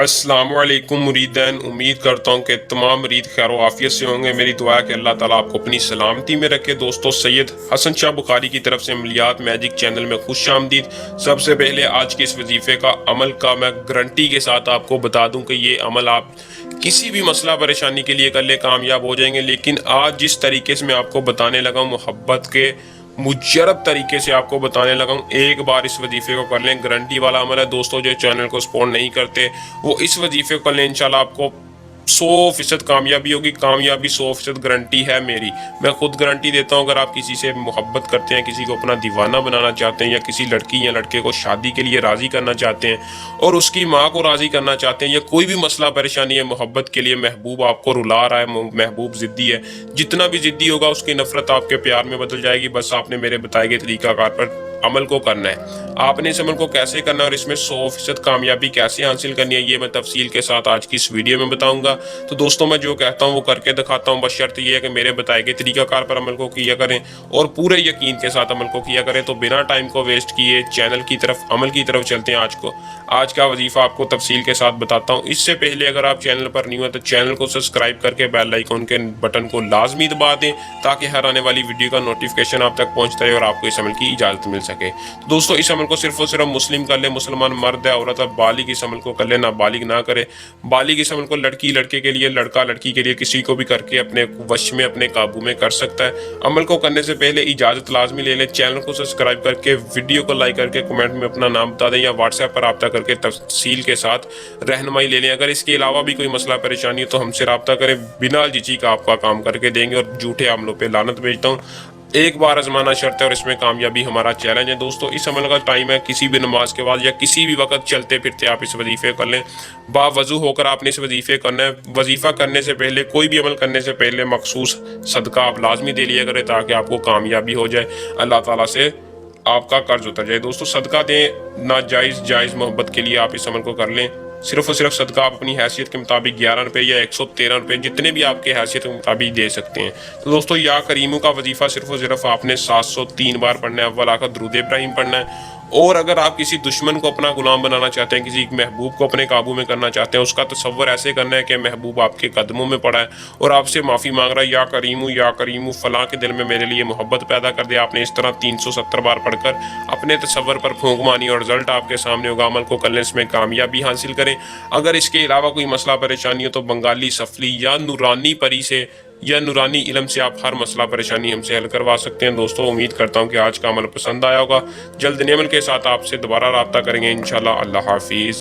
अस्सलाम वालेकुम मुरीदैन। उम्मीद करता हूँ कि तमाम मुरीद खैर आफियत से होंगे। मेरी दुआ है कि अल्लाह ताला आपको अपनी सलामती में रखे। दोस्तों, सैयद हसन शाह बुखारी की तरफ से अमलियात मैजिक चैनल में खुश आमदीद। सबसे पहले आज के इस वजीफे का अमल का मैं गारंटी के साथ आपको बता दूं कि ये अमल आप किसी भी मसला परेशानी के लिए कर ले कामयाब हो जाएंगे। लेकिन आज जिस तरीके से मैं आपको बताने लगा हूँ, मोहब्बत के मुजरब तरीके से आपको बताने लगा हूँ, एक बार इस वजीफे को कर लें, गारंटी वाला अमल है। दोस्तों, जो चैनल को सपोर्ट नहीं करते वो इस वजीफे को कर लें, इंशाल्लाह आपको 100% कामयाबी होगी। कामयाबी 100% गारंटी है मेरी, मैं खुद गारंटी देता हूँ। अगर आप किसी से मोहब्बत करते हैं, किसी को अपना दीवाना बनाना चाहते हैं, या किसी लड़की या लड़के को शादी के लिए राज़ी करना चाहते हैं और उसकी माँ को राज़ी करना चाहते हैं, या कोई भी मसला परेशानी है मोहब्बत के लिए, महबूब आपको रुला रहा है, महबूब ज़िद्दी है, जितना भी ज़िद्दी होगा उसकी नफरत आपके प्यार में बदल जाएगी। बस आपने मेरे बताए गए तरीकाकार पर अमल को करना है। आपने इस अमल को कैसे करना है और इसमें 100% कामयाबी कैसे हासिल करनी है, ये मैं तफसील के साथ आज की इस वीडियो में बताऊंगा। तो दोस्तों, मैं जो कहता हूँ वो करके दिखाता हूँ। बस शर्त ये है कि मेरे बताए गए तरीकाकार पर अमल को किया करें और पूरे यकीन के साथ अमल को किया करें। तो बिना टाइम को वेस्ट किए चैनल की तरफ, अमल की तरफ चलते हैं। आज का वजीफा आपको तफसील के साथ बताता हूँ। इससे पहले अगर आप चैनल पर न्यू है तो चैनल को सब्सक्राइब करके बेल आइकन के बटन को लाजमी दबा दें, ताकि हर आने वाली वीडियो का नोटिफिकेशन आप तक पहुँचता रहे और आपको इस अमल की इजाज़त मिल सके। तो दोस्तों, इस अमल को सिर्फ और सिर्फ मुस्लिम कर ले, मुसलमान मर्द है औरत है, बालिग इस अमल को कर ले, ना बालिग ना करे। बालिग इस अमल को लड़की लड़के के लिए, लड़का लड़की के लिए, किसी को भी करके अपने वश में, अपने काबू में कर सकता है। अमल को करने से पहले इजाज़त लाजमी ले लें। चैनल को सब्सक्राइब करके, वीडियो को लाइक करके, कमेंट में अपना नाम बता दें या व्हाट्सएप पर रब्ता करके तफसील के साथ रहनुमाई ले लें। अगर इसके अलावा भी कोई मसला परेशानी हो तो हमसे रब्ता करें, बिना झिझक का आपका काम करके देंगे और झूठे अमलों पर लानत भेजता हूँ। एक बार आजमाना शर्त है और इसमें कामयाबी हमारा चैलेंज है। दोस्तों, इस अमल का टाइम है किसी भी नमाज के बाद या किसी भी वक्त चलते फिरते आप इस वजीफे कर लें। बावजू होकर आपने इस वजीफे करना है। वजीफा करने से पहले, कोई भी अमल करने से पहले मखसूस सदका आप लाजमी दे लिया करें, ताकि आपको कामयाबी हो जाए, अल्लाह ताला से आपका कर्ज उतर जाए। दोस्तों, सदका दें, नाजायज़ जायज़ मोहब्बत के लिए आप इस अमल को कर लें। सिर्फ और सिर्फ सदका आप अपनी हैसियत के मुताबिक 11 रुपये या 113 रुपये, जितने भी आपके हैसियत के मुताबिक दे सकते हैं। तो दोस्तों, या करीमों का वजीफा सिर्फ और सिर्फ आपने 703 बार पढ़ना है। अव्वल आखिर दुरूद इब्राहिम पढ़ना है। और अगर आप किसी दुश्मन को अपना गुलाम बनाना चाहते हैं, किसी महबूब को अपने काबू में करना चाहते हैं, उसका तसव्वुर ऐसे करना है कि महबूब आपके कदमों में पड़ा है और आपसे माफ़ी मांग रहा है, या करीमू फलां के दिल में मेरे लिए मोहब्बत पैदा कर दे। आपने इस तरह 370 बार पढ़कर अपने तसव्वुर पर फूंक मानी और रिजल्ट आपके सामने होगा। अमल को करने इसमें कामयाबी हासिल करें। अगर इसके अलावा कोई मसला परेशानी हो तो बंगाली सफली या नूरानी परी से या नूरानी इल्म से आप हर मसला परेशानी हमसे हल करवा सकते हैं। दोस्तों, उम्मीद करता हूं कि आज का अमल पसंद आया होगा। जल्द नए अमल के साथ आपसे दोबारा रब्ता करेंगे इंशाल्लाह। अल्लाह हाफिज़।